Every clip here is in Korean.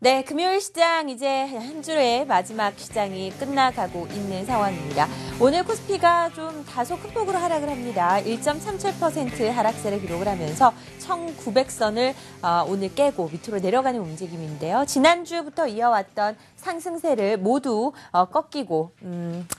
네, 금요일 시장 이제 한 주의 마지막 시장이 끝나가고 있는 상황입니다. 오늘 코스피가 좀 다소 큰 폭으로 하락을 합니다. 1.37% 하락세를 기록을 하면서 1900선을 오늘 깨고 밑으로 내려가는 움직임인데요. 지난주부터 이어왔던 상승세를 모두 꺾이고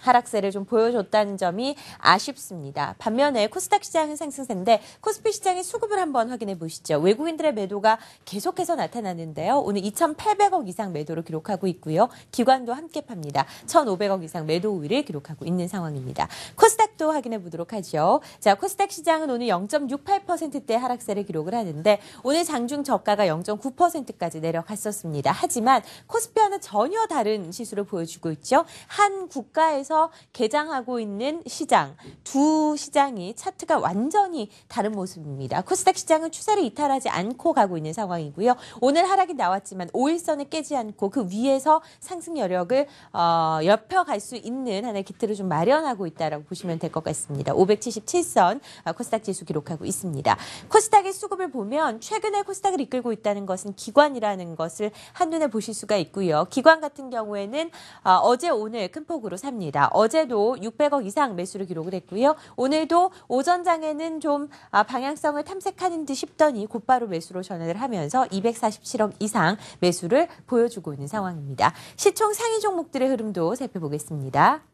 하락세를 좀 보여줬다는 점이 아쉽습니다. 반면에 코스닥 시장은 상승세인데 코스피 시장의 수급을 한번 확인해 보시죠. 외국인들의 매도가 계속해서 나타나는데요. 오늘 2,800억 이상 매도를 기록하고 있고요. 기관도 함께 팝니다. 1,500억 이상 매도 우위를 기록하고 있는 상황입니다. 코스닥도 확인해 보도록 하죠. 자, 코스닥 시장은 오늘 0.68%대 하락세를 기록을 하는데 오늘 장중 저가가 0.9%까지 내려갔었습니다. 하지만 코스피와는 전혀 다른 시수를 보여주고 있죠. 한 국가에서 개장하고 있는 시장, 두 시장이 차트가 완전히 다른 모습입니다. 코스닥 시장은 추세를 이탈하지 않고 가고 있는 상황이고요. 오늘 하락이 나왔지만 5일선을 깨지 않고 그 위에서 상승 여력을 엿펴갈 수 있는 하나의 기틀을 좀 마련하고 있다라고 보시면 될 것 같습니다. 577선 코스닥 지수 기록하고 있습니다. 코스닥의 수급을 보면 최근에 코스닥을 이끌고 있다는 것은 기관이라는 것을 한눈에 보실 수가 있고요. 기관 같은 경우에는 어제 오늘 큰 폭으로 삽니다. 어제도 600억 이상 매수를 기록을 했고요. 오늘도 오전장에는 좀 방향성을 탐색하는 듯 싶더니 곧바로 매수로 전환을 하면서 247억 이상 매수를 보여주고 있는 상황입니다. 시총 상위 종목들의 흐름도 살펴보겠습니다.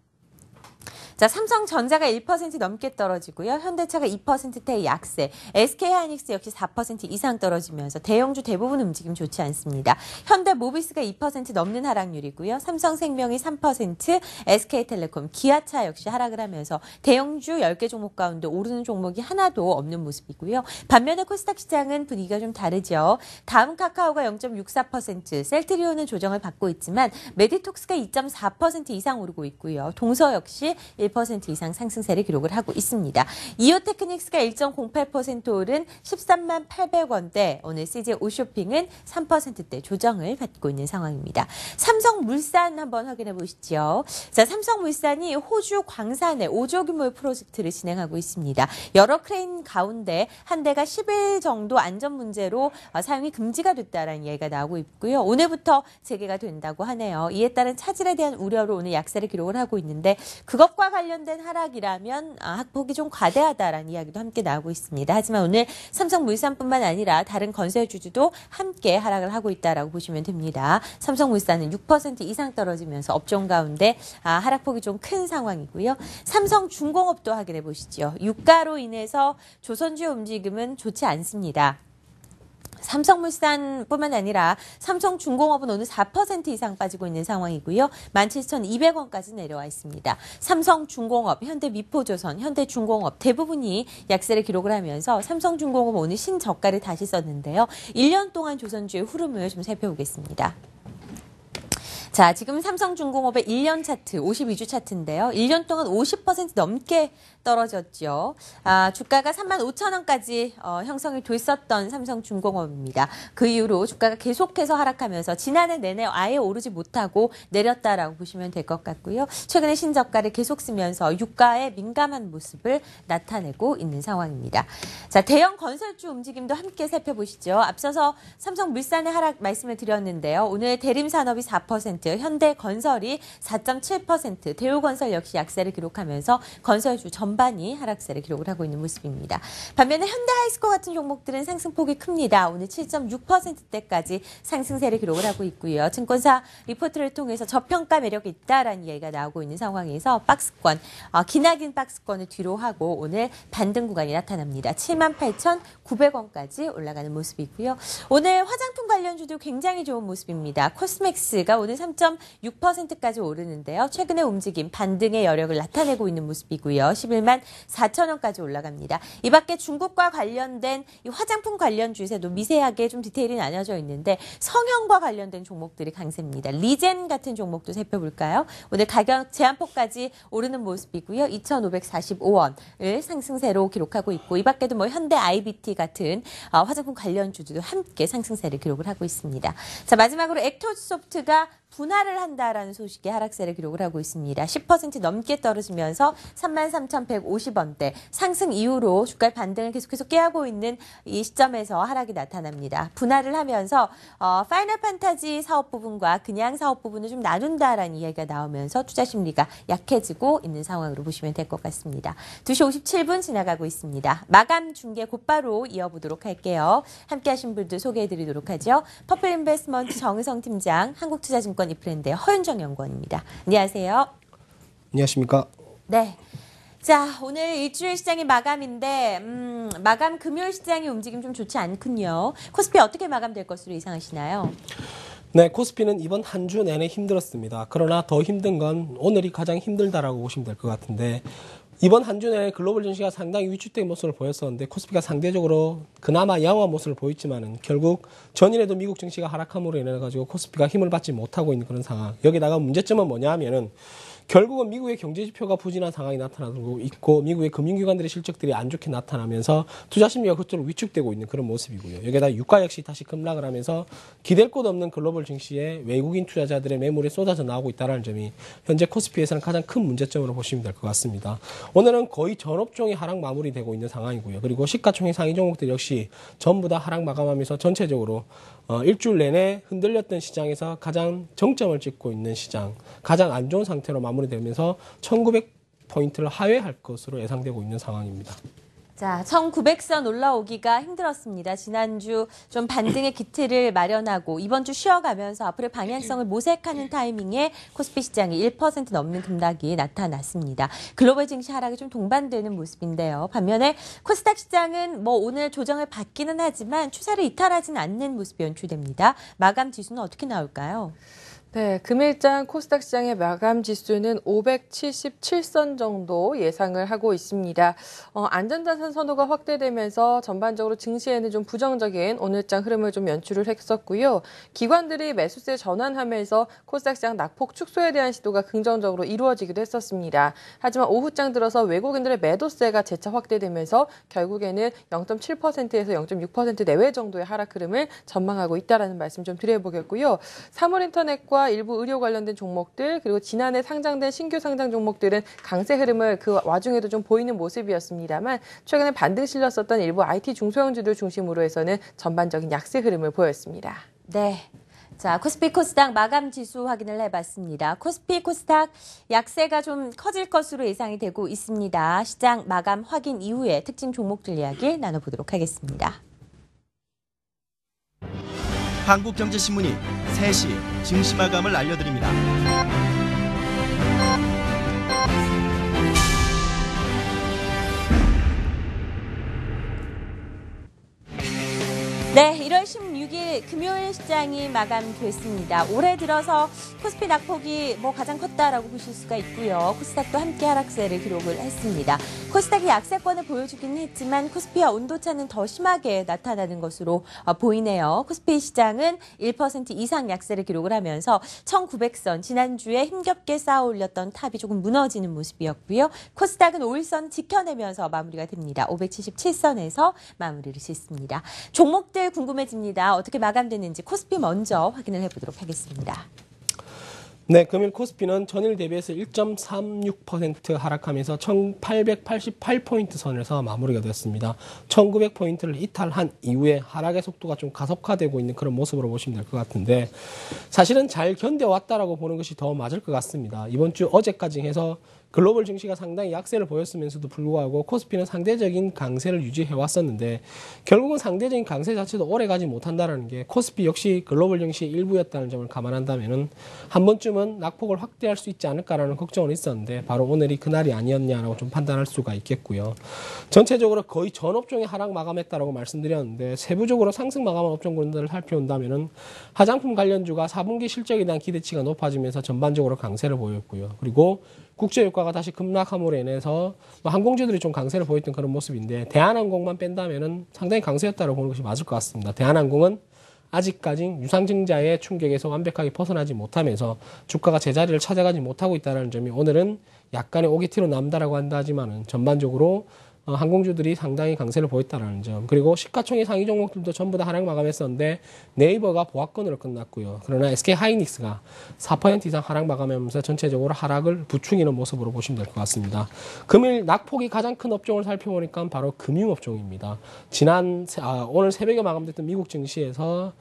자, 삼성전자가 1% 넘게 떨어지고요. 현대차가 2%대의 약세, SK하이닉스 역시 4% 이상 떨어지면서 대형주 대부분 움직임 좋지 않습니다. 현대모비스가 2% 넘는 하락률이고요. 삼성생명이 3%, SK텔레콤, 기아차 역시 하락을 하면서 대형주 10개 종목 가운데 오르는 종목이 하나도 없는 모습이고요. 반면에 코스닥 시장은 분위기가 좀 다르죠. 다음 카카오가 0.64%, 셀트리온은 조정을 받고 있지만 메디톡스가 2.4% 이상 오르고 있고요. 동서 역시 1% 이상 상승세를 기록을 하고 있습니다. 이오테크닉스가 1.08% 오른 13만 800원대, 오늘 CJ 오쇼핑은 3%대 조정을 받고 있는 상황입니다. 삼성물산 한번 확인해 보시죠. 자, 삼성물산이 호주 광산에 5조 규모의 프로젝트를 진행하고 있습니다. 여러 크레인 가운데 한 대가 10일 정도 안전 문제로 사용이 금지가 됐다는 이야기가 나오고 있고요. 오늘부터 재개가 된다고 하네요. 이에 따른 차질에 대한 우려로 오늘 약세를 기록을 하고 있는데 그것과 관련된 하락이라면 학폭이 좀 과대하다라는 이야기도 함께 나오고 있습니다. 하지만 오늘 삼성물산뿐만 아니라 다른 건설주주도 함께 하락을 하고 있다라고 보시면 됩니다. 삼성물산은 6% 이상 떨어지면서 업종 가운데 하락폭이 좀 큰 상황이고요. 삼성중공업도 확인해 보시죠. 유가로 인해서 조선주의 움직임은 좋지 않습니다. 삼성물산뿐만 아니라 삼성중공업은 오늘 4% 이상 빠지고 있는 상황이고요. 17,200원까지 내려와 있습니다. 삼성중공업, 현대미포조선, 현대중공업 대부분이 약세를 기록을 하면서 삼성중공업 오늘 신저가를 다시 썼는데요. 1년 동안 조선주의 흐름을 좀 살펴보겠습니다. 자, 지금 삼성중공업의 1년 차트, 52주 차트인데요. 1년 동안 50% 넘게 떨어졌죠. 주가가 35,000원까지 형성이 됐었던 삼성중공업입니다. 그 이후로 주가가 계속해서 하락하면서 지난해 내내 아예 오르지 못하고 내렸다라고 보시면 될 것 같고요. 최근에 신저가를 계속 쓰면서 유가에 민감한 모습을 나타내고 있는 상황입니다. 자, 대형 건설주 움직임도 함께 살펴보시죠. 앞서서 삼성물산의 하락 말씀을 드렸는데요. 오늘 대림산업이 4%, 현대건설이 4.7%, 대우건설 역시 약세를 기록하면서 건설주 전반이 하락세를 기록을 하고 있는 모습입니다. 반면에 현대하이스코 같은 종목들은 상승폭이 큽니다. 오늘 7.6%대까지 상승세를 기록을 하고 있고요. 증권사 리포트를 통해서 저평가 매력이 있다라는 이야기가 나오고 있는 상황에서 박스권, 기나긴 박스권을 뒤로 하고 오늘 반등 구간이 나타납니다. 78,900원까지 올라가는 모습이고요. 오늘 화장품 관련주도 굉장히 좋은 모습입니다. 코스맥스가 오늘 3.6%까지 오르는데요. 최근의 움직임 반등의 여력을 나타내고 있는 모습이고요. 11만 4천원까지 올라갑니다. 이 밖에 중국과 관련된 이 화장품 관련주에서도 미세하게 좀 디테일이 나뉘어져 있는데 성형과 관련된 종목들이 강세입니다. 리젠 같은 종목도 살펴볼까요? 오늘 가격 제한폭까지 오르는 모습이고요. 2,545원을 상승세로 기록하고 있고 이 밖에도 뭐 현대 IBT 같은 화장품 관련주도 함께 상승세를 기록을 하고 있습니다. 자, 마지막으로 액토소프트가 분할을 한다라는 소식에 하락세를 기록을 하고 있습니다. 10% 넘게 떨어지면서 33,150원대. 상승 이후로 주가의 반등을 계속해서 깨하고 있는 이 시점에서 하락이 나타납니다. 분할을 하면서 파이널 판타지 사업 부분과 그냥 사업 부분을 좀 나눈다라는 이야기가 나오면서 투자 심리가 약해지고 있는 상황으로 보시면 될 것 같습니다. 2시 57분 지나가고 있습니다. 마감 중계 곧바로 이어보도록 할게요. 함께 하신 분들 소개해드리도록 하죠. 퍼플인베스트먼트 정의성 팀장, 한국투자증권 이프랜드의 허윤정 연구원입니다. 안녕하세요. 안녕하십니까. 네. 자, 오늘 일주일 시장이 마감인데 마감 금요일 시장의 움직임 좀 좋지 않군요. 코스피 어떻게 마감될 것으로 예상하시나요? 네, 코스피는 이번 한 주 내내 힘들었습니다. 그러나 더 힘든 건 오늘이 가장 힘들다라고 보시면 될 것 같은데 이번 한 주 내내 글로벌 증시가 상당히 위축된 모습을 보였었는데 코스피가 상대적으로 그나마 양호한 모습을 보였지만은 결국 전일에도 미국 증시가 하락함으로 인해 가지고 코스피가 힘을 받지 못하고 있는 그런 상황. 여기다가 문제점은 뭐냐 하면은 결국은 미국의 경제 지표가 부진한 상황이 나타나고 있고 미국의 금융기관들의 실적들이 안 좋게 나타나면서 투자 심리가 그쪽으로 위축되고 있는 그런 모습이고요. 여기에다 유가 역시 다시 급락을 하면서 기댈 곳 없는 글로벌 증시에 외국인 투자자들의 매물이 쏟아져 나오고 있다는 점이 현재 코스피에서는 가장 큰 문제점으로 보시면 될 것 같습니다. 오늘은 거의 전 업종이 하락 마무리되고 있는 상황이고요. 그리고 시가총액 상위 종목들 역시 전부 다 하락 마감하면서 전체적으로 일주일 내내 흔들렸던 시장에서 가장 정점을 찍고 있는 시장, 가장 안 좋은 상태로 마무리되면서 1900포인트를 하회할 것으로 예상되고 있는 상황입니다. 자, 1900선 올라오기가 힘들었습니다. 지난주 좀 반등의 기틀을 마련하고 이번 주 쉬어가면서 앞으로의 방향성을 모색하는 타이밍에 코스피 시장이 1% 넘는 급락이 나타났습니다. 글로벌 증시 하락이 좀 동반되는 모습인데요. 반면에 코스닥 시장은 오늘 조정을 받기는 하지만 추세를 이탈하지는 않는 모습이 연출됩니다. 마감 지수는 어떻게 나올까요? 네, 금일장 코스닥 시장의 마감 지수는 577선 정도 예상을 하고 있습니다. 안전자산 선호가 확대되면서 전반적으로 증시에는 좀 부정적인 오늘장 흐름을 좀 연출을 했었고요. 기관들이 매수세 전환하면서 코스닥 시장 낙폭 축소에 대한 시도가 긍정적으로 이루어지기도 했었습니다. 하지만 오후장 들어서 외국인들의 매도세가 재차 확대되면서 결국에는 0.7%에서 0.6% 내외 정도의 하락 흐름을 전망하고 있다는 말씀 좀 드려보겠고요. 사물인터넷과 일부 의료 관련된 종목들 그리고 지난해 상장된 신규 상장 종목들은 강세 흐름을 그 와중에도 좀 보이는 모습이었습니다만 최근에 반등 실렸었던 일부 IT 중소형주들 중심으로 해서는 전반적인 약세 흐름을 보였습니다. 네. 자, 코스피 코스닥 마감 지수 확인을 해봤습니다. 코스피 코스닥 약세가 좀 커질 것으로 예상이 되고 있습니다. 시장 마감 확인 이후에 특징 종목들 이야기 나눠보도록 하겠습니다. 한국경제신문이 3시 증시 마감을 알려드립니다. 네, 1월 16일 금요일 시장이 마감됐습니다. 올해 들어서 코스피 낙폭이 가장 컸다라고 보실 수가 있고요. 코스닥도 함께 하락세를 기록을 했습니다. 코스닥이 약세권을 보여주기는 했지만 코스피와 온도차는 더 심하게 나타나는 것으로 보이네요. 코스피 시장은 1% 이상 약세를 기록을 하면서 1900선 지난주에 힘겹게 쌓아 올렸던 탑이 조금 무너지는 모습이었고요. 코스닥은 5일선 지켜내면서 마무리가 됩니다. 577선에서 마무리를 짓습니다. 종목들 궁금해집니다. 어떻게 마감됐는지 코스피 먼저 확인을 해보도록 하겠습니다. 네, 금일 코스피는 전일 대비해서 1.36% 하락하면서 1888포인트 선에서 마무리가 되었습니다. 1900포인트를 이탈한 이후에 하락의 속도가 좀 가속화되고 있는 그런 모습으로 보시면 될 것 같은데 사실은 잘 견뎌왔다라고 보는 것이 더 맞을 것 같습니다. 이번 주 어제까지 해서 글로벌 증시가 상당히 약세를 보였으면서도 불구하고 코스피는 상대적인 강세를 유지해 왔었는데 결국은 상대적인 강세 자체도 오래 가지 못한다는 게 코스피 역시 글로벌 증시의 일부였다는 점을 감안한다면 한 번쯤은 낙폭을 확대할 수 있지 않을까라는 걱정은 있었는데 바로 오늘이 그날이 아니었냐라고 좀 판단할 수가 있겠고요. 전체적으로 거의 전 업종이 하락 마감했다라고 말씀드렸는데 세부적으로 상승 마감한 업종군들을 살펴본다면 화장품 관련주가 4분기 실적에 대한 기대치가 높아지면서 전반적으로 강세를 보였고요. 그리고 국제유가가 다시 급락함으로 인해서 항공주들이 좀 강세를 보였던 그런 모습인데 대한항공만 뺀다면은 상당히 강세였다고 보는 것이 맞을 것 같습니다. 대한항공은 아직까지 유상증자의 충격에서 완벽하게 벗어나지 못하면서 주가가 제자리를 찾아가지 못하고 있다는 점이 오늘은 약간의 오기티로 남다라고 한다 하지만은 전반적으로 항공주들이 상당히 강세를 보였다는 점. 그리고 시가총액 상위 종목들도 전부 다 하락 마감했었는데 네이버가 보합권으로 끝났고요. 그러나 SK하이닉스가 4% 이상 하락 마감하면서 전체적으로 하락을 부추기는 모습으로 보시면 될 것 같습니다. 금일 낙폭이 가장 큰 업종을 살펴보니까 바로 금융업종입니다. 오늘 새벽에 마감됐던 미국 증시에서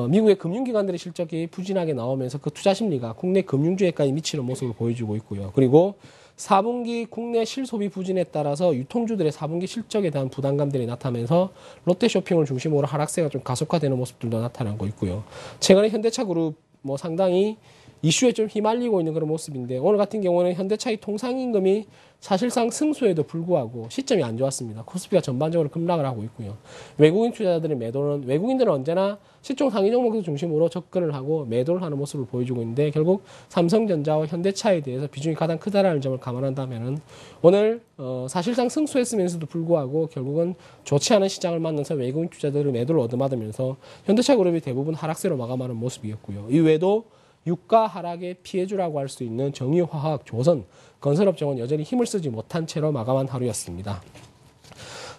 미국의 금융기관들의 실적이 부진하게 나오면서 그 투자 심리가 국내 금융주에까지 미치는 모습을 보여주고 있고요. 그리고 4분기 국내 실소비 부진에 따라서 유통주들의 4분기 실적에 대한 부담감들이 나타나면서 롯데쇼핑을 중심으로 하락세가 좀 가속화되는 모습들도 나타나고 있고요. 최근에 현대차그룹 상당히 이슈에 좀 휘말리고 있는 그런 모습인데 오늘 같은 경우는 현대차의 통상임금이 사실상 승소에도 불구하고 시점이 안 좋았습니다. 코스피가 전반적으로 급락을 하고 있고요. 외국인 투자자들의 매도는 외국인들은 언제나 시총 상위 종목을 중심으로 접근을 하고 매도를 하는 모습을 보여주고 있는데 결국 삼성전자와 현대차에 대해서 비중이 가장 크다라는 점을 감안한다면은 오늘 사실상 승소했으면서도 불구하고 결국은 좋지 않은 시장을 만나서 외국인 투자자들의 매도를 얻어맞으면서 현대차 그룹이 대부분 하락세로 마감하는 모습이었고요. 이외에도 유가 하락의 피해주라고 할 수 있는 정유화학, 조선, 건설업종은 여전히 힘을 쓰지 못한 채로 마감한 하루였습니다.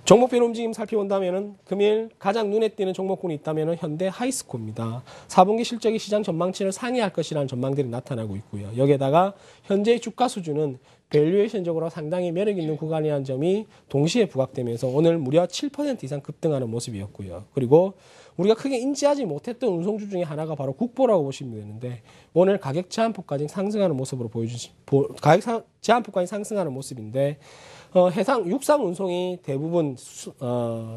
종목별 움직임 살펴본다면 금일 가장 눈에 띄는 종목군이 있다면 현대 하이스코입니다. 4분기 실적이 시장 전망치를 상회할 것이라는 전망들이 나타나고 있고요. 여기에다가 현재의 주가 수준은 밸류에이션적으로 상당히 매력 있는 구간이라는 점이 동시에 부각되면서 오늘 무려 7% 이상 급등하는 모습이었고요. 그리고 우리가 크게 인지하지 못했던 운송주 중에 하나가 바로 국보라고 보시면 되는데 오늘 가격 제한폭까지 상승하는 모습으로 가격 제한폭까지 상승하는 모습인데 육상 운송이 대부분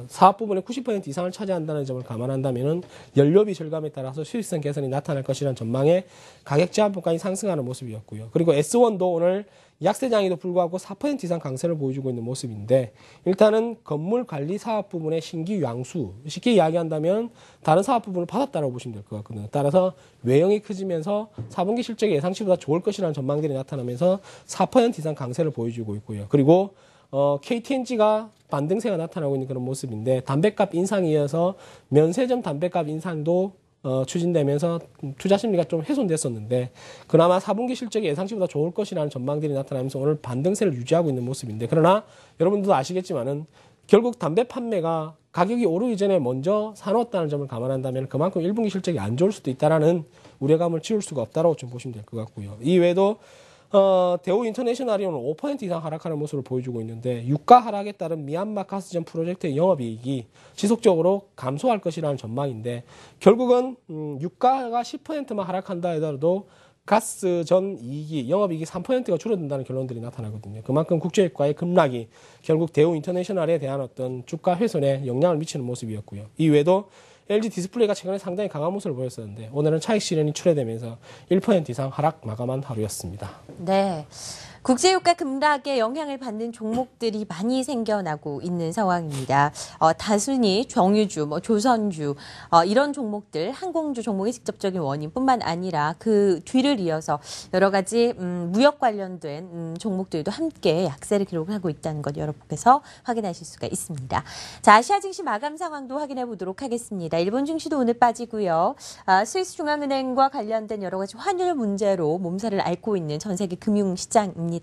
사업 부분의 90% 이상을 차지한다는 점을 감안한다면 연료비 절감에 따라서 수익성 개선이 나타날 것이라는 전망에 가격 제한폭까지 상승하는 모습이었고요. 그리고 S1도 오늘 약세장에도 불구하고 4% 이상 강세를 보여주고 있는 모습인데 일단은 건물 관리 사업 부분의 신규 양수, 쉽게 이야기한다면 다른 사업 부분을 받았다고 보시면 될 것 같거든요. 따라서 외형이 커지면서 4분기 실적이 예상치보다 좋을 것이라는 전망들이 나타나면서 4% 이상 강세를 보여주고 있고요. 그리고 KTNG가 반등세가 나타나고 있는 그런 모습인데 담배값 인상에 이어서 면세점 담배값 인상도 추진되면서 투자 심리가 좀 훼손됐었는데 그나마 4분기 실적이 예상치보다 좋을 것이라는 전망들이 나타나면서 오늘 반등세를 유지하고 있는 모습인데 그러나 여러분들도 아시겠지만은 결국 담배 판매가 가격이 오르기 전에 먼저 사놓았다는 점을 감안한다면 그만큼 1분기 실적이 안 좋을 수도 있다라는 우려감을 지울 수가 없다라고 좀 보시면 될 것 같고요. 이외에도 대우 인터내셔널이 오늘 5% 이상 하락하는 모습을 보여주고 있는데 유가 하락에 따른 미얀마 가스전 프로젝트의 영업이익이 지속적으로 감소할 것이라는 전망인데 결국은 유가가 10%만 하락한다 하더라도 가스전 이익이 영업이익이 3%가 줄어든다는 결론들이 나타나거든요. 그만큼 국제유가의 급락이 결국 대우 인터내셔널에 대한 어떤 주가 훼손에 영향을 미치는 모습이었고요. 이외에도 LG 디스플레이가 최근에 상당히 강한 모습을 보였었는데 오늘은 차익 실현이 출회되면서 1% 이상 하락 마감한 하루였습니다. 네. 국제유가 급락에 영향을 받는 종목들이 많이 생겨나고 있는 상황입니다. 단순히 정유주, 조선주 이런 종목들, 항공주 종목의 직접적인 원인뿐만 아니라 그 뒤를 이어서 여러 가지 무역 관련된 종목들도 함께 약세를 기록하고 있다는 것 여러분께서 확인하실 수가 있습니다. 자, 아시아 증시 마감 상황도 확인해 보도록 하겠습니다. 일본 증시도 오늘 빠지고요. 스위스 중앙은행과 관련된 여러 가지 환율 문제로 몸살을 앓고 있는 전 세계 금융시장입니다.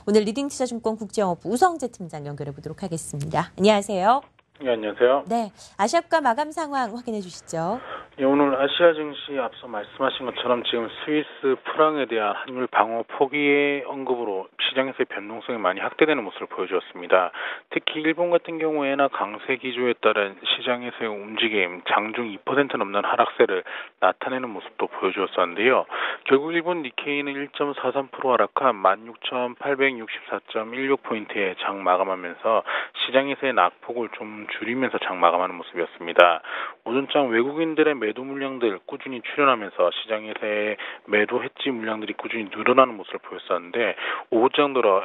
오늘 리딩투자증권 국제영업부 우성재 팀장 연결해 보도록 하겠습니다. 안녕하세요. 네, 안녕하세요. 네, 아시아가 마감 상황 확인해 주시죠. 예, 오늘 아시아 증시 앞서 말씀하신 것처럼 지금 스위스 프랑에 대한 환율 방어 포기의 언급으로 시장에서의 변동성이 많이 확대되는 모습을 보여주었습니다. 특히 일본 같은 경우에나 강세 기조에 따른 시장에서의 움직임, 장중 2% 넘는 하락세를 나타내는 모습도 보여주었었는데요. 결국 일본 니케이는 1.43% 하락한 16,864.16포인트에 장 마감하면서 시장에서의 낙폭을 좀 줄이면서 장 마감하는 모습이었습니다. 오전장 외국인들의 매도 물량들 꾸준히 출현하면서 시장에서의 매도 해지 물량들이 꾸준히 늘어나는 모습을 보였었는데 오후장 들어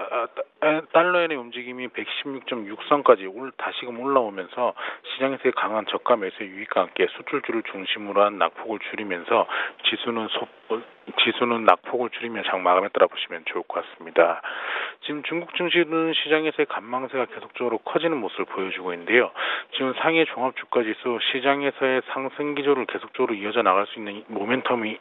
달러엔의 움직임이 116.6선까지 다시금 올라오면서 시장에서의 강한 저가 매수의 유입과 함께 수출주를 중심으로 한 낙폭을 줄이면서 지수는 낙폭을 줄이며 장 마감했다라 보시면 좋을 것 같습니다. 지금 중국 증시는 시장에서의 간망세가 계속적으로 커지는 모습을 보여주고 있는데요. 지금 상해 종합주가지수 시장에서의 상승 기조를 계속적으로 이어져 나갈 수 있는 모멘텀을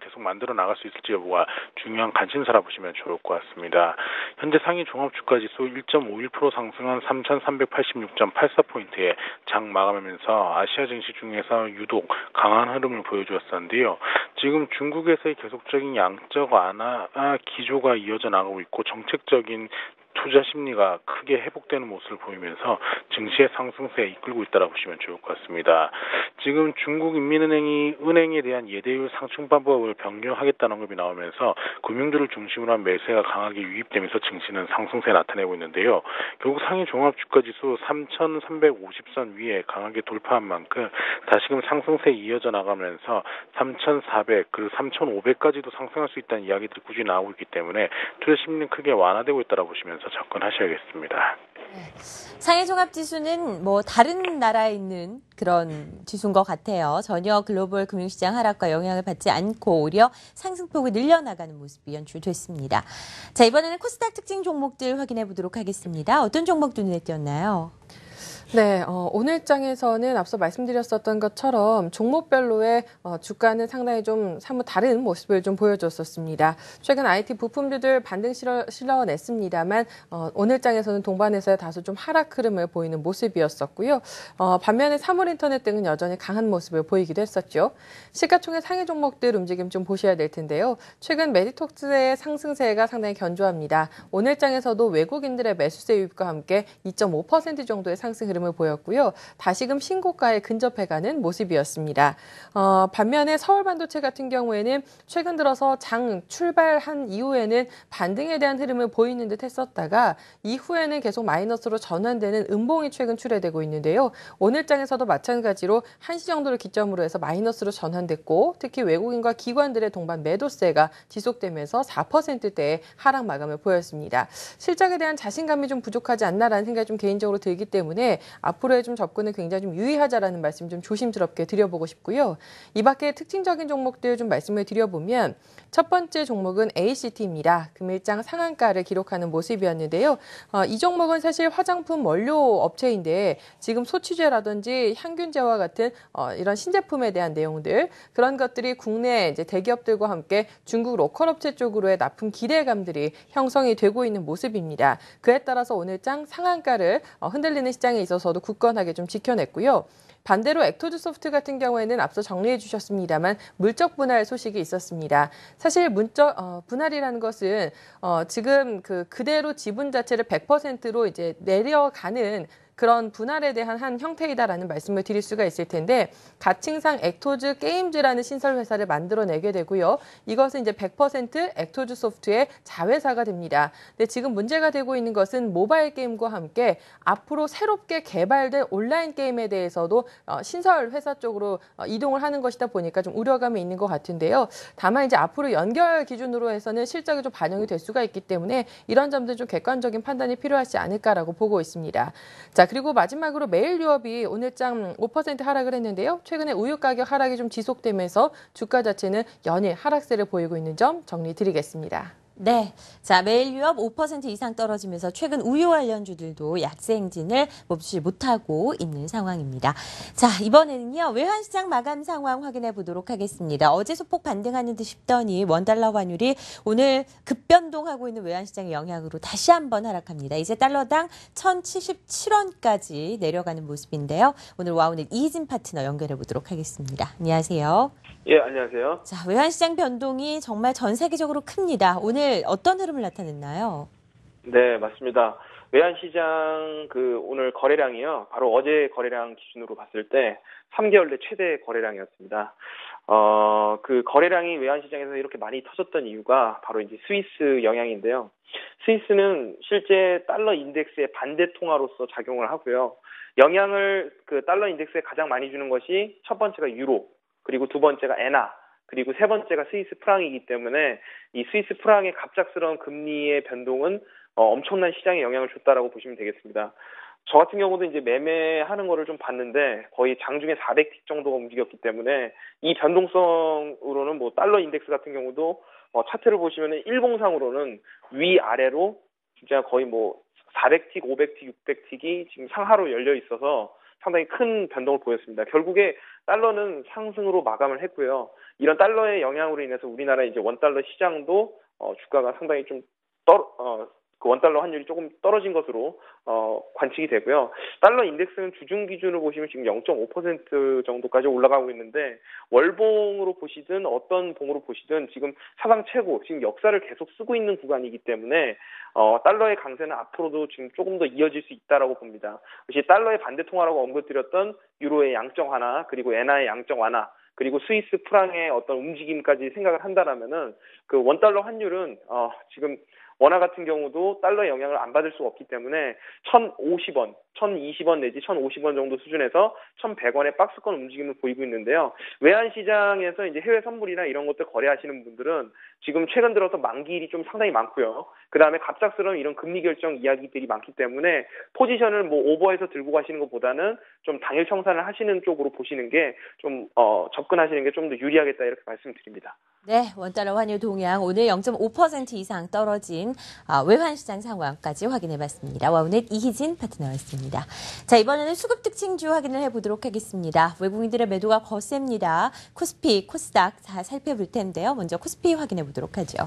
계속 만들어 나갈 수 있을지 여부가 중요한 관심사라 보시면 좋을 것 같습니다. 현재 상해 종합주가지수 1.51% 상승한 3,386.84포인트에 장 마감하면서 아시아 증시 중에서 유독 강한 흐름을 보여주었었는데요. 지금 중국에서의 계속적인 양적 완화 기조가 이어져 나가고 있고 정책적인 투자 심리가 크게 회복되는 모습을 보이면서 증시의 상승세에 이끌고 있다고 보시면 좋을 것 같습니다. 지금 중국인민은행이 은행에 대한 예대율 상충 방법을 변경하겠다는 언급이 나오면서 금융주를 중심으로 한 매수가 강하게 유입되면서 증시는 상승세 나타내고 있는데요. 결국 상해 종합주가지수 3,350선 위에 강하게 돌파한 만큼 다시금 상승세 이어져 나가면서 3,400 그리고 3,500까지도 상승할 수 있다는 이야기들이 꾸준히 나오고 있기 때문에 투자 심리는 크게 완화되고 있다고 보시면서 접근하셔야겠습니다. 상해종합지수는 뭐 다른 나라에 있는 그런 지수인 것 같아요. 전혀 글로벌 금융시장 하락과 영향을 받지 않고 오히려 상승폭이 늘려나가는 모습이 연출됐습니다. 자, 이번에는 코스닥 특징 종목들 확인해 보도록 하겠습니다. 어떤 종목들 눈에 띄었나요? 네, 오늘 장에서는 앞서 말씀드렸었던 것처럼 종목별로의 주가는 상당히 좀 사뭇 다른 모습을 좀 보여줬었습니다. 최근 IT 부품주들 반등 실어냈습니다만 오늘 장에서는 동반해서 다소 좀 하락 흐름을 보이는 모습이었었고요. 반면에 사물인터넷 등은 여전히 강한 모습을 보이기도 했었죠. 시가총액 상위 종목들 움직임 좀 보셔야 될 텐데요. 최근 메디톡스의 상승세가 상당히 견조합니다. 오늘 장에서도 외국인들의 매수세 유입과 함께 2.5% 정도의 상승 흐름을 보였고요. 다시금 신고가에 근접해가는 모습이었습니다. 반면에 서울반도체 같은 경우에는 최근 들어서 장 출발한 이후에는 반등에 대한 흐름을 보이는 듯 했었다가 이후에는 계속 마이너스로 전환되는 음봉이 최근 출해되고 있는데요. 오늘 장에서도 마찬가지로 1시 정도를 기점으로 해서 마이너스로 전환됐고 특히 외국인과 기관들의 동반 매도세가 지속되면서 4%대의 하락 마감을 보였습니다. 실적에 대한 자신감이 좀 부족하지 않나라는 생각이 좀 개인적으로 들기 때문에 앞으로의 좀 접근은 굉장히 좀 유의하자라는 말씀 좀 조심스럽게 드려보고 싶고요. 이 밖에 특징적인 종목들 좀 말씀을 드려보면 첫 번째 종목은 ACT입니다. 금일장 상한가를 기록하는 모습이었는데요. 이 종목은 사실 화장품 원료 업체인데 지금 소취제라든지 향균제와 같은 이런 신제품에 대한 내용들 그런 것들이 국내 이제 대기업들과 함께 중국 로컬 업체 쪽으로의 납품 기대감들이 형성이 되고 있는 모습입니다. 그에 따라서 오늘장 상한가를 흔들리는 시장에 있어서도 굳건하게 좀 지켜냈고요. 반대로 액토즈 소프트 같은 경우에는 앞서 정리해 주셨습니다만 물적 분할 소식이 있었습니다. 사실 물적 분할이라는 것은 지금 그대로 지분 자체를 100%로 이제 내려가는 그런 분할에 대한 한 형태이다라는 말씀을 드릴 수가 있을 텐데 가칭상 액토즈 게임즈라는 신설 회사를 만들어내게 되고요. 이것은 이제 100% 액토즈 소프트의 자회사가 됩니다. 근데 지금 문제가 되고 있는 것은 모바일 게임과 함께 앞으로 새롭게 개발된 온라인 게임에 대해서도 신설 회사 쪽으로 이동을 하는 것이다 보니까 좀 우려감이 있는 것 같은데요. 다만 이제 앞으로 연결 기준으로 해서는 실적이 좀 반영이 될 수가 있기 때문에 이런 점들 좀 객관적인 판단이 필요하지 않을까라고 보고 있습니다. 자, 그리고 마지막으로 매일 유업이 오늘장 5% 하락을 했는데요. 최근에 우유 가격 하락이 좀 지속되면서 주가 자체는 연일 하락세를 보이고 있는 점 정리드리겠습니다. 네. 자, 매일 유업 5% 이상 떨어지면서 최근 우유 관련주들도 약세 행진을 멈추지 못하고 있는 상황입니다. 자, 이번에는요. 외환시장 마감 상황 확인해 보도록 하겠습니다. 어제 소폭 반등하는 듯 싶더니 원달러 환율이 오늘 급변동하고 있는 외환시장의 영향으로 다시 한번 하락합니다. 이제 달러당 1,077원까지 내려가는 모습인데요. 오늘 와우넷 이희진 파트너 연결해 보도록 하겠습니다. 안녕하세요. 예, 안녕하세요. 자, 외환시장 변동이 정말 전 세계적으로 큽니다. 오늘 어떤 흐름을 나타냈나요? 네, 맞습니다. 외환시장 오늘 거래량이요. 바로 어제 거래량 기준으로 봤을 때 3개월 내 최대 거래량이었습니다. 그 거래량이 외환시장에서 이렇게 많이 터졌던 이유가 바로 이제 스위스 영향인데요. 스위스는 실제 달러 인덱스의 반대 통화로서 작용을 하고요. 영향을 달러 인덱스에 가장 많이 주는 것이 첫 번째가 유로, 그리고 두 번째가 엔화, 그리고 세 번째가 스위스 프랑이기 때문에 이 스위스 프랑의 갑작스러운 금리의 변동은 엄청난 시장에 영향을 줬다라고 보시면 되겠습니다. 저 같은 경우도 이제 매매하는 거를 좀 봤는데 거의 장중에 400틱 정도가 움직였기 때문에 이 변동성으로는 뭐 달러 인덱스 같은 경우도 차트를 보시면은 일봉상으로는 위아래로 진짜 거의 뭐 400틱, 500틱, 600틱이 지금 상하로 열려 있어서 상당히 큰 변동을 보였습니다. 결국에 달러는 상승으로 마감을 했고요. 이런 달러의 영향으로 인해서 우리나라 이제 원달러 시장도 주가가 상당히 좀 그 원달러 환율이 조금 떨어진 것으로 관측이 되고요. 달러 인덱스는 주중 기준으로 보시면 지금 0.5% 정도까지 올라가고 있는데 월봉으로 보시든 어떤 봉으로 보시든 지금 사상 최고, 지금 역사를 계속 쓰고 있는 구간이기 때문에 달러의 강세는 앞으로도 지금 조금 더 이어질 수 있다라고 봅니다. 역시 달러의 반대 통화라고 언급드렸던 유로의 양적 완화, 그리고 엔화의 양적 완화, 그리고 스위스 프랑의 어떤 움직임까지 생각을 한다라면은 그 원달러 환율은 지금 원화 같은 경우도 달러의 영향을 안 받을 수가 없기 때문에 1,050원, 1,020원 내지 1,050원 정도 수준에서 1,100원의 박스권 움직임을 보이고 있는데요. 외환 시장에서 이제 해외 선물이나 이런 것들 거래하시는 분들은 지금 최근 들어서 만기일이 좀 상당히 많고요. 그 다음에 갑작스러운 이런 금리 결정 이야기들이 많기 때문에 포지션을 뭐 오버해서 들고 가시는 것보다는 좀 당일 청산을 하시는 쪽으로 보시는 게 좀 접근하시는 게 좀 더 유리하겠다 이렇게 말씀드립니다. 네, 원달러 환율 동향 오늘 0.5% 이상 떨어진 외환시장 상황까지 확인해봤습니다. 와우넷 이희진 파트너였습니다. 자, 이번에는 수급 특징주 확인을 해보도록 하겠습니다. 외국인들의 매도가 거셉니다. 코스피, 코스닥 다 살펴볼 텐데요. 먼저 코스피 확인해보도록 하죠.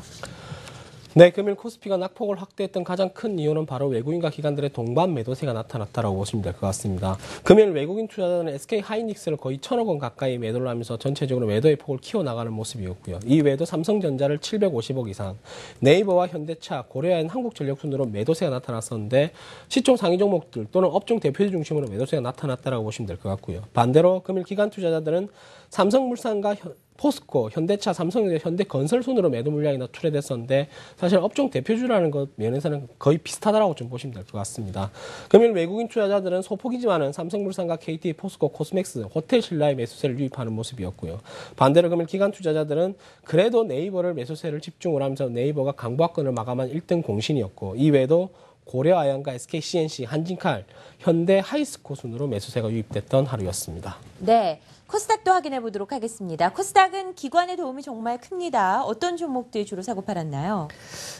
네, 금일 코스피가 낙폭을 확대했던 가장 큰 이유는 바로 외국인과 기관들의 동반 매도세가 나타났다고 보시면 될 것 같습니다. 금일 외국인 투자자는 SK 하이닉스를 거의 1,000억 원 가까이 매도를 하면서 전체적으로 매도의 폭을 키워나가는 모습이었고요. 이외에도 삼성전자를 750억 이상, 네이버와 현대차, 고려아연, 한국전력 순으로 매도세가 나타났었는데 시총 상위 종목들 또는 업종 대표주 중심으로 매도세가 나타났다고 보시면 될 것 같고요. 반대로 금일 기관 투자자들은 삼성물산과 포스코, 현대차, 삼성전자, 현대건설 순으로 매도 물량이 노출됐었는데 사실 업종 대표주라는 것 면에서는 거의 비슷하다라고 좀 보시면 될 것 같습니다. 금일 외국인 투자자들은 소폭이지만은 삼성물산과 KT, 포스코, 코스맥스, 호텔신라의 매수세를 유입하는 모습이었고요. 반대로 금일 기관 투자자들은 그래도 네이버를 매수세를 집중을 하면서 네이버가 강보합권을 마감한 1등 공신이었고 이외에도 고려아연과 SK CNC, 한진칼, 현대 하이스코 순으로 매수세가 유입됐던 하루였습니다. 네, 코스닥도 확인해 보도록 하겠습니다. 코스닥은 기관의 도움이 정말 큽니다. 어떤 종목들이 주로 사고 팔았나요?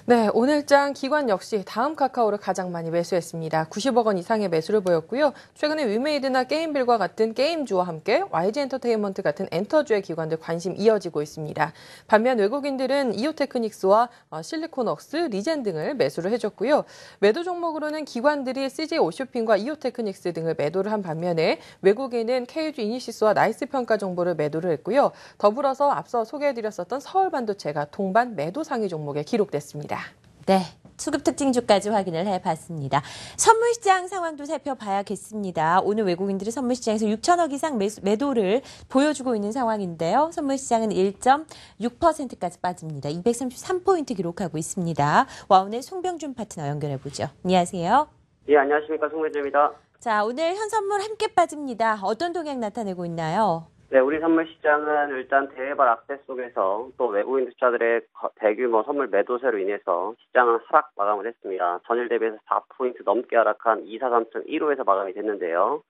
네, 오늘장 기관 역시 다음 카카오를 가장 많이 매수했습니다. 90억 원 이상의 매수를 보였고요. 최근에 위메이드나 게임빌과 같은 게임주와 함께 YG엔터테인먼트 같은 엔터주의 기관들 관심 이어지고 있습니다. 반면 외국인들은 이오테크닉스와 실리콘웍스, 리젠 등을 매수를 해줬고요. 매도 종목으로는 기관들이 CJ 오쇼핑과 이오테크닉스 등을 매도를 한 반면에 외국인은 KG 이니시스와 나이스 평가 정보를 매도를 했고요. 더불어서 앞서 소개해드렸었던 서울반도체가 동반 매도 상위 종목에 기록됐습니다. 네, 수급 특징주까지 확인을 해봤습니다. 선물시장 상황도 살펴봐야겠습니다. 오늘 외국인들이 선물시장에서 6천억 이상 매도를 보여주고 있는 상황인데요. 선물시장은 1.6%까지 빠집니다. 233포인트 기록하고 있습니다. 와우넷 송병준 파트너 연결해보죠. 안녕하세요. 예, 안녕하십니까. 송병준입니다. 자, 오늘 현선물 함께 빠집니다. 어떤 동향 나타내고 있나요? 네, 우리 선물 시장은 일단 대발 악세 속에서 또 외국인 투자들의 대규모 선물 매도세로 인해서 시장은 하락 마감을 했습니다. 전일 대비해서 4포인트 넘게 하락한 243.15에서 마감이 됐는데요.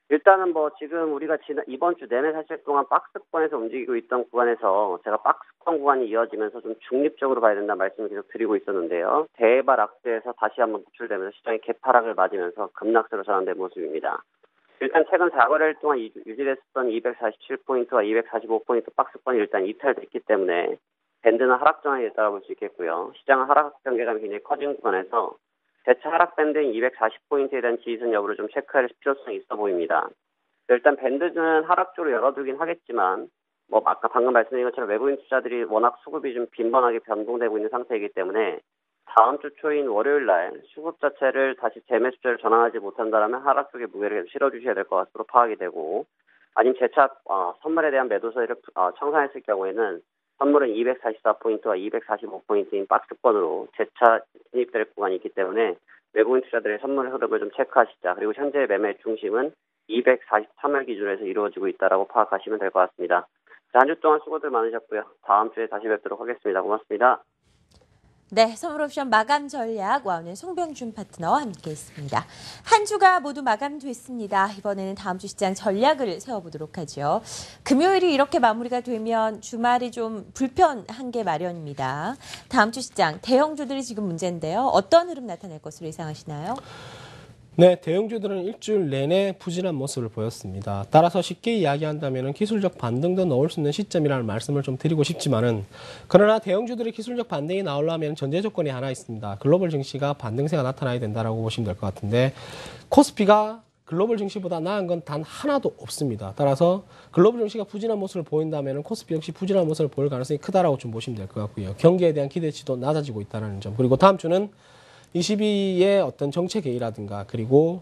일단은 지금 우리가 이번 주 내내 사실 동안 박스권에서 움직이고 있던 구간에서 제가 박스권 구간이 이어지면서 좀 중립적으로 봐야 된다는 말씀을 계속 드리고 있었는데요. 대발 악세에서 다시 한번 노출되면서 시장이 개파락을 맞으면서 급락세로 전환된 모습입니다. 일단 최근 4거래일 동안 유지됐었던 247포인트와 245포인트 박스권이 일단 이탈됐기 때문에 밴드는 하락 전환이 됐다고 볼 수 있겠고요. 시장은 하락 경계감이 굉장히 커진 구간에서 대차 하락 밴드인 240포인트에 대한 지지선 여부를 좀 체크할 필요성이 있어 보입니다. 일단 밴드는 하락 쪽으로 열어두긴 하겠지만 아까 방금 말씀드린 것처럼 외국인 투자들이 워낙 수급이 좀 빈번하게 변동되고 있는 상태이기 때문에 다음 주 초인 월요일 날 수급 자체를 다시 재매수세를 전환하지 못한다면 하락 쪽에 무게를 실어주셔야 될 것 같으로 파악이 되고 아니면 재차 선물에 대한 매도세를 청산했을 경우에는 선물은 244포인트와 245포인트인 박스권으로 재차 진입될 구간이 있기 때문에 외국인 투자들의 선물 흐름을 좀 체크하시자. 그리고 현재 매매 중심은 243일 기준에서 이루어지고 있다라고 파악하시면 될 것 같습니다. 한 주 동안 수고들 많으셨고요. 다음 주에 다시 뵙도록 하겠습니다. 고맙습니다. 네, 선물옵션 마감 전략 와우는 송병준 파트너와 함께했습니다. 한 주가 모두 마감됐습니다. 이번에는 다음 주 시장 전략을 세워보도록 하죠. 금요일이 이렇게 마무리가 되면 주말이 좀 불편한 게 마련입니다. 다음 주 시장 대형주들이 지금 문제인데요. 어떤 흐름 나타낼 것으로 예상하시나요? 네, 대형주들은 일주일 내내 부진한 모습을 보였습니다. 따라서 쉽게 이야기한다면 기술적 반등도 넣을 수 있는 시점이라는 말씀을 좀 드리고 싶지만은, 그러나 대형주들의 기술적 반등이 나오려면 전제 조건이 하나 있습니다. 글로벌 증시가 반등세가 나타나야 된다라고 보시면 될 것 같은데, 코스피가 글로벌 증시보다 나은 건 단 하나도 없습니다. 따라서 글로벌 증시가 부진한 모습을 보인다면 코스피 역시 부진한 모습을 보일 가능성이 크다라고 좀 보시면 될 것 같고요. 경기에 대한 기대치도 낮아지고 있다는 점. 그리고 다음 주는 22의 어떤 정책 회의라든가 그리고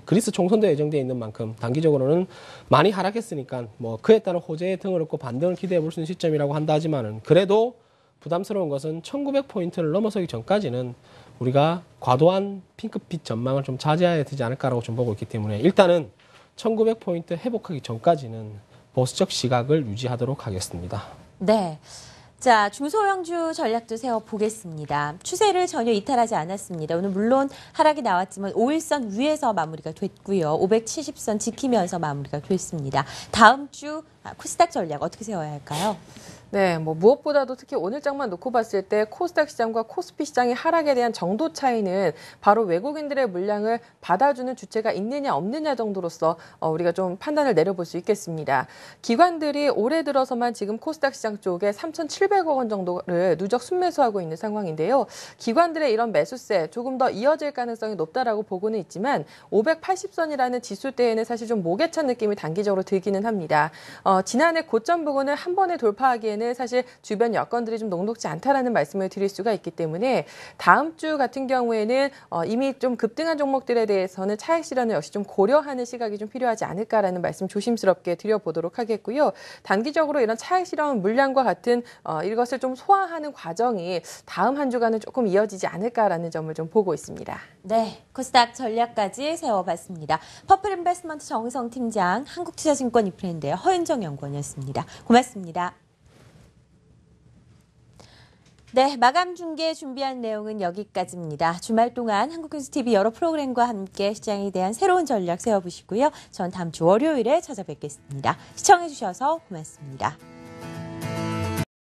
그리스 총선도 예정되어 있는 만큼 단기적으로는 많이 하락했으니까 뭐 그에 따른 호재의 등을 얻고 반등을 기대해 볼 수 있는 시점이라고 한다 하지만은, 그래도 부담스러운 것은 1900포인트를 넘어서기 전까지는 우리가 과도한 핑크빛 전망을 좀 자제해야 되지 않을까라고 좀 보고 있기 때문에, 일단은 1900포인트 회복하기 전까지는 보수적 시각을 유지하도록 하겠습니다. 네. 자, 중소형주 전략도 세워보겠습니다. 추세를 전혀 이탈하지 않았습니다. 오늘 물론 하락이 나왔지만 5일선 위에서 마무리가 됐고요. 570선 지키면서 마무리가 됐습니다. 다음 주 코스닥 전략 어떻게 세워야 할까요? 네, 뭐 무엇보다도 특히 오늘 장만 놓고 봤을 때 코스닥 시장과 코스피 시장의 하락에 대한 정도 차이는 바로 외국인들의 물량을 받아주는 주체가 있느냐 없느냐 정도로서 우리가 좀 판단을 내려볼 수 있겠습니다. 기관들이 올해 들어서만 지금 코스닥 시장 쪽에 3,700억 원 정도를 누적 순매수하고 있는 상황인데요. 기관들의 이런 매수세 조금 더 이어질 가능성이 높다라고 보고는 있지만 580선이라는 지수대에는 사실 좀 목에 찬 느낌이 단기적으로 들기는 합니다. 지난해 고점 부근을 한 번에 돌파하기에는 사실 주변 여건들이 좀 녹록지 않다라는 말씀을 드릴 수가 있기 때문에 다음 주 같은 경우에는 이미 좀 급등한 종목들에 대해서는 차익 실현을 역시 좀 고려하는 시각이 좀 필요하지 않을까라는 말씀 조심스럽게 드려보도록 하겠고요. 단기적으로 이런 차익 실현 물량과 같은 이것을 좀 소화하는 과정이 다음 한 주간은 조금 이어지지 않을까라는 점을 좀 보고 있습니다. 네, 코스닥 전략까지 세워봤습니다. 퍼플 인베스트먼트 정의성 팀장, 한국투자증권 이프랜드의 허윤정 연구원이었습니다. 고맙습니다. 네, 마감 중계 준비한 내용은 여기까지입니다. 주말 동안 한국뉴스TV 여러 프로그램과 함께 시장에 대한 새로운 전략 세워보시고요. 전 다음 주 월요일에 찾아뵙겠습니다. 시청해주셔서 고맙습니다.